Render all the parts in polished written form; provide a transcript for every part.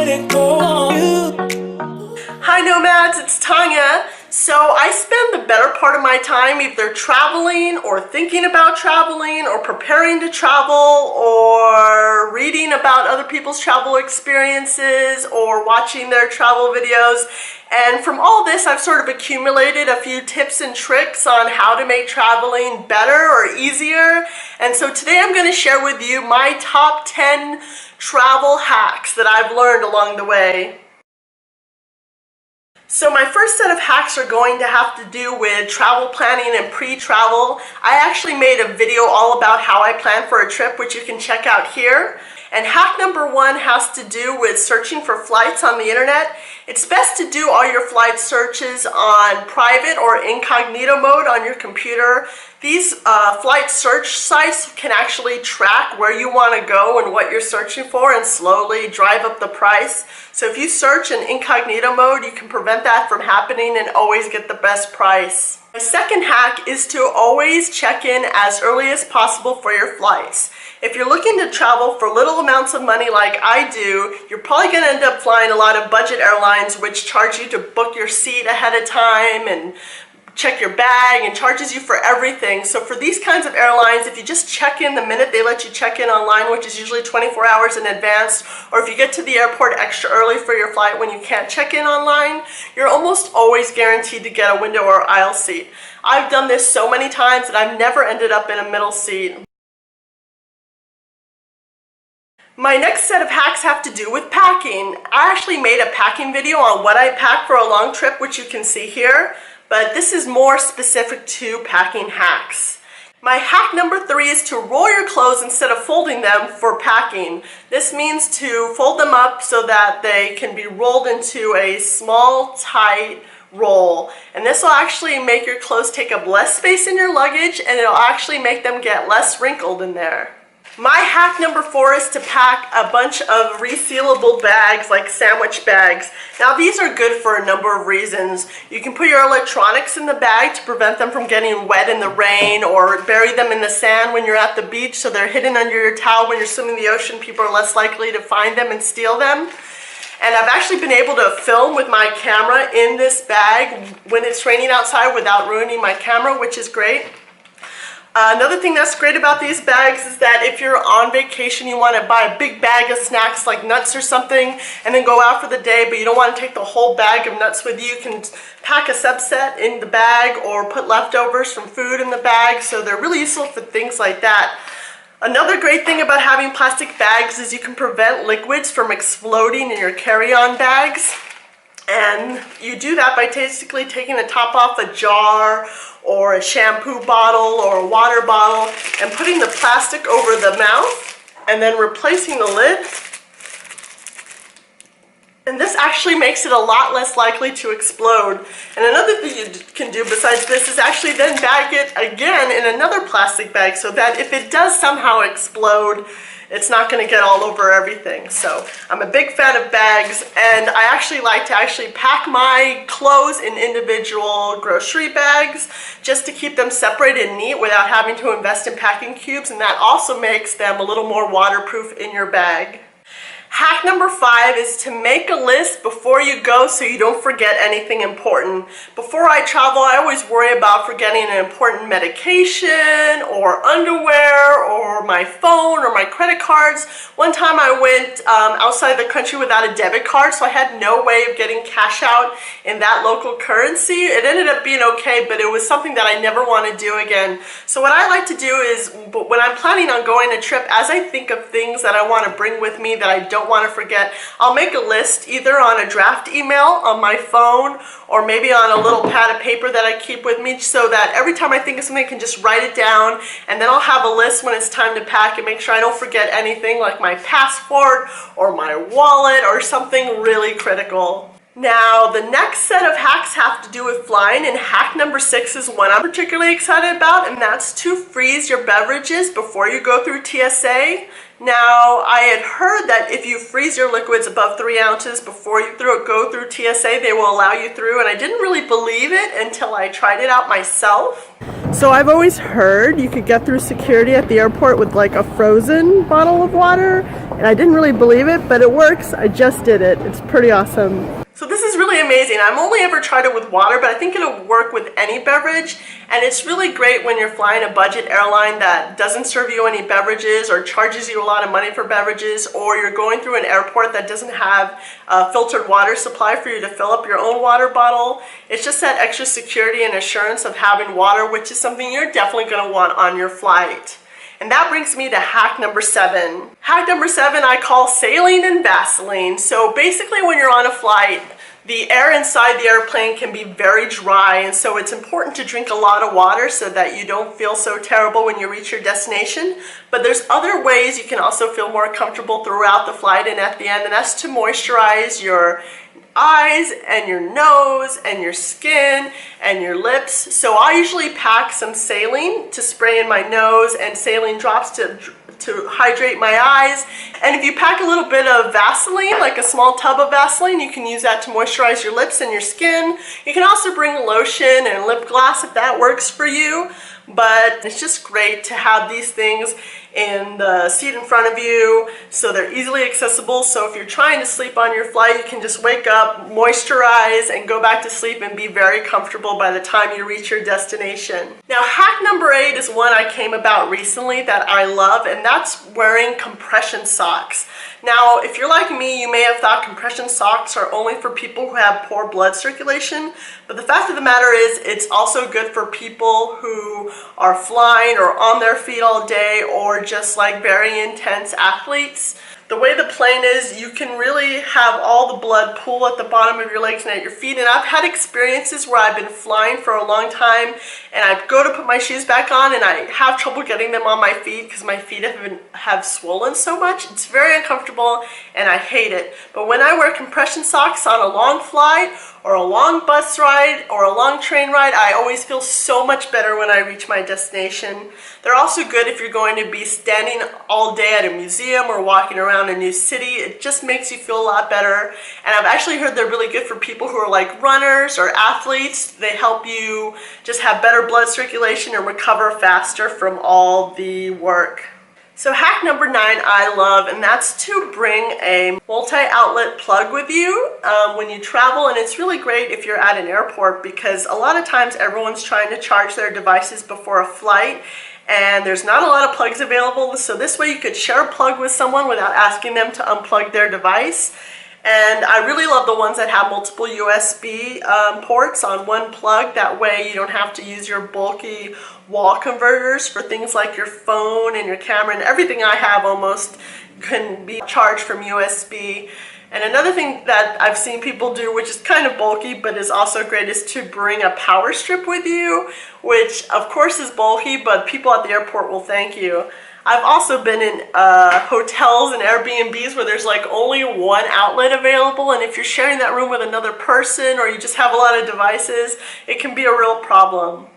it go on you. Hi Nomads, it's Tanya. So I spend the better part of my time either traveling or thinking about traveling or preparing to travel or reading about other people's travel experiences or watching their travel videos. And from all this, I've sort of accumulated a few tips and tricks on how to make traveling better or easier. And so today I'm going to share with you my top 10 travel hacks that I've learned along the way. So my first set of hacks are going to have to do with travel planning and pre-travel. I actually made a video all about how I plan for a trip, which you can check out here. And hack number one has to do with searching for flights on the internet. It's best to do all your flight searches on private or incognito mode on your computer. These flight search sites can actually track where you want to go and what you're searching for and slowly drive up the price. So if you search in incognito mode, you can prevent that from happening and always get the best price. My second hack is to always check in as early as possible for your flights. If you're looking to travel for little amounts of money like I do, you're probably going to end up flying a lot of budget airlines which charge you to book your seat ahead of time and check your bag and charges you for everything. So for these kinds of airlines, if you just check in the minute they let you check in online, which is usually 24 hours in advance, or if you get to the airport extra early for your flight when you can't check in online, you're almost always guaranteed to get a window or aisle seat. I've done this so many times that I've never ended up in a middle seat. My next set of hacks have to do with packing. I actually made a packing video on what I pack for a long trip, which you can see here, but this is more specific to packing hacks. My hack number three is to roll your clothes instead of folding them for packing. This means to fold them up so that they can be rolled into a small, tight roll. And this will actually make your clothes take up less space in your luggage, and it'll actually make them get less wrinkled in there. My hack number four is to pack a bunch of resealable bags like sandwich bags. Now these are good for a number of reasons. You can put your electronics in the bag to prevent them from getting wet in the rain, or bury them in the sand when you're at the beach so they're hidden under your towel when you're swimming in the ocean. People are less likely to find them and steal them. And I've actually been able to film with my camera in this bag when it's raining outside without ruining my camera, which is great. Another thing that's great about these bags is that if you're on vacation, you want to buy a big bag of snacks like nuts or something and then go out for the day, but you don't want to take the whole bag of nuts with you. You can pack a subset in the bag or put leftovers from food in the bag, so they're really useful for things like that. Another great thing about having plastic bags is you can prevent liquids from exploding in your carry-on bags. And you do that by basically taking the top off a jar or a shampoo bottle or a water bottle and putting the plastic over the mouth and then replacing the lid. And this actually makes it a lot less likely to explode. And another thing you can do besides this is actually then bag it again in another plastic bag so that if it does somehow explode, it's not going to get all over everything. So I'm a big fan of bags, and I actually like to pack my clothes in individual grocery bags just to keep them separated and neat without having to invest in packing cubes, and that also makes them a little more waterproof in your bag. Hack number five is to make a list before you go so you don't forget anything important. Before I travel, I always worry about forgetting an important medication or underwear or my phone or my credit cards. One time I went outside the country without a debit card, so I had no way of getting cash out in that local currency. It ended up being okay, but it was something that I never want to do again. So what I like to do is, when I'm planning on going on a trip, as I think of things that I want to bring with me that I don't want to forget, I'll make a list either on a draft email on my phone or maybe on a little pad of paper that I keep with me, so that every time I think of something I can just write it down, and then I'll have a list when it's time to pack and make sure I don't forget anything like my passport or my wallet or something really critical. Now, the next set of hacks have to do with flying, and hack number 6 is one I'm particularly excited about, and that's to freeze your beverages before you go through TSA. Now, I had heard that if you freeze your liquids above 3 ounces before you go through TSA, they will allow you through, and I didn't really believe it until I tried it out myself. So I've always heard you could get through security at the airport with like a frozen bottle of water, and I didn't really believe it, but it works. I just did it. It's pretty awesome. So this is really amazing. I've only ever tried it with water, but I think it'll work with any beverage, and it's really great when you're flying a budget airline that doesn't serve you any beverages or charges you a lot of money for beverages, or you're going through an airport that doesn't have a filtered water supply for you to fill up your own water bottle. It's just that extra security and assurance of having water, which is something you're definitely going to want on your flight. And that brings me to hack number 7. Hack number 7 I call saline and Vaseline. So basically when you're on a flight, the air inside the airplane can be very dry, and so it's important to drink a lot of water so that you don't feel so terrible when you reach your destination. But there's other ways you can also feel more comfortable throughout the flight and at the end, and that's to moisturize your eyes and your nose and your skin and your lips. So I usually pack some saline to spray in my nose and saline drops to hydrate my eyes. And if you pack a little bit of Vaseline, like a small tub of Vaseline, you can use that to moisturize your lips and your skin. You can also bring lotion and lip gloss if that works for you. But it's just great to have these things in the seat in front of you so they're easily accessible. So if you're trying to sleep on your flight, you can just wake up, moisturize, and go back to sleep and be very comfortable by the time you reach your destination. Now, hack number 8 is one I came about recently that I love, and that's wearing compression socks. Now, if you're like me, you may have thought compression socks are only for people who have poor blood circulation, but the fact of the matter is it's also good for people who are flying or on their feet all day, or just like very intense athletes. The way the plane is, you can really have all the blood pool at the bottom of your legs and at your feet. And I've had experiences where I've been flying for a long time and I go to put my shoes back on and I have trouble getting them on my feet because my feet have swollen so much. It's very uncomfortable and I hate it. But when I wear compression socks on a long flight or a long bus ride or a long train ride, I always feel so much better when I reach my destination. They're also good if you're going to be standing all day at a museum or walking around a new city. It just makes you feel a lot better. And I've actually heard they're really good for people who are like runners or athletes. They help you just have better blood circulation and recover faster from all the work. So hack number 9 I love, and that's to bring a multi-outlet plug with you when you travel. And it's really great if you're at an airport because a lot of times everyone's trying to charge their devices before a flight and there's not a lot of plugs available. So this way you could share a plug with someone without asking them to unplug their device. And I really love the ones that have multiple USB ports on one plug. That way you don't have to use your bulky wall converters for things like your phone and your camera, and everything I have almost can be charged from USB. And another thing that I've seen people do, which is kind of bulky but is also great, is to bring a power strip with you, which of course is bulky, but people at the airport will thank you. I've also been in hotels and Airbnbs where there's like only one outlet available, and if you're sharing that room with another person or you just have a lot of devices, it can be a real problem.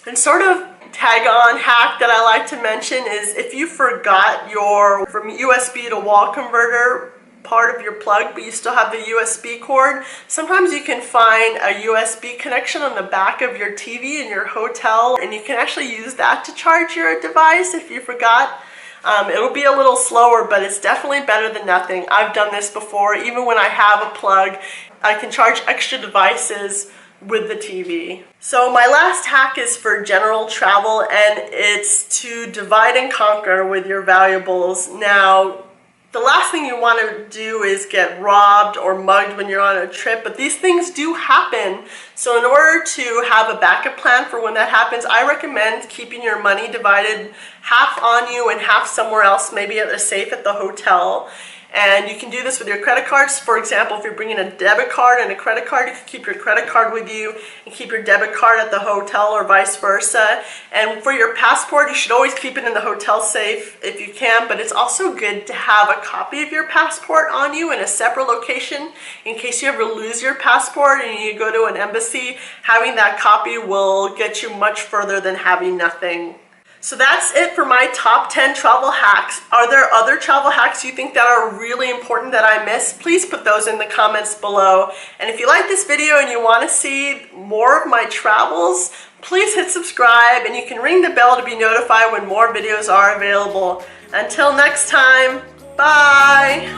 And sort of tag-on hack that I like to mention is if you forgot your from USB to wall converter part of your plug, but you still have the USB cord, sometimes you can find a USB connection on the back of your TV in your hotel, and you can actually use that to charge your device if you forgot. It'll be a little slower, but it's definitely better than nothing. I've done this before. Even when I have a plug, I can charge extra devices with the TV. So my last hack is for general travel, and it's to divide and conquer with your valuables. Now, the last thing you want to do is get robbed or mugged when you're on a trip, but these things do happen. So in order to have a backup plan for when that happens, I recommend keeping your money divided, half on you and half somewhere else, maybe at a safe at the hotel. And you can do this with your credit cards. For example, if you're bringing a debit card and a credit card, you can keep your credit card with you and keep your debit card at the hotel or vice versa. And for your passport, you should always keep it in the hotel safe if you can, but it's also good to have a copy of your passport on you in a separate location in case you ever lose your passport and you go to an embassy. Having that copy will get you much further than having nothing. So that's it for my top 10 travel hacks. Are there other travel hacks you think that are really important that I missed? Please put those in the comments below. And if you like this video and you want to see more of my travels, please hit subscribe, and you can ring the bell to be notified when more videos are available. Until next time, bye!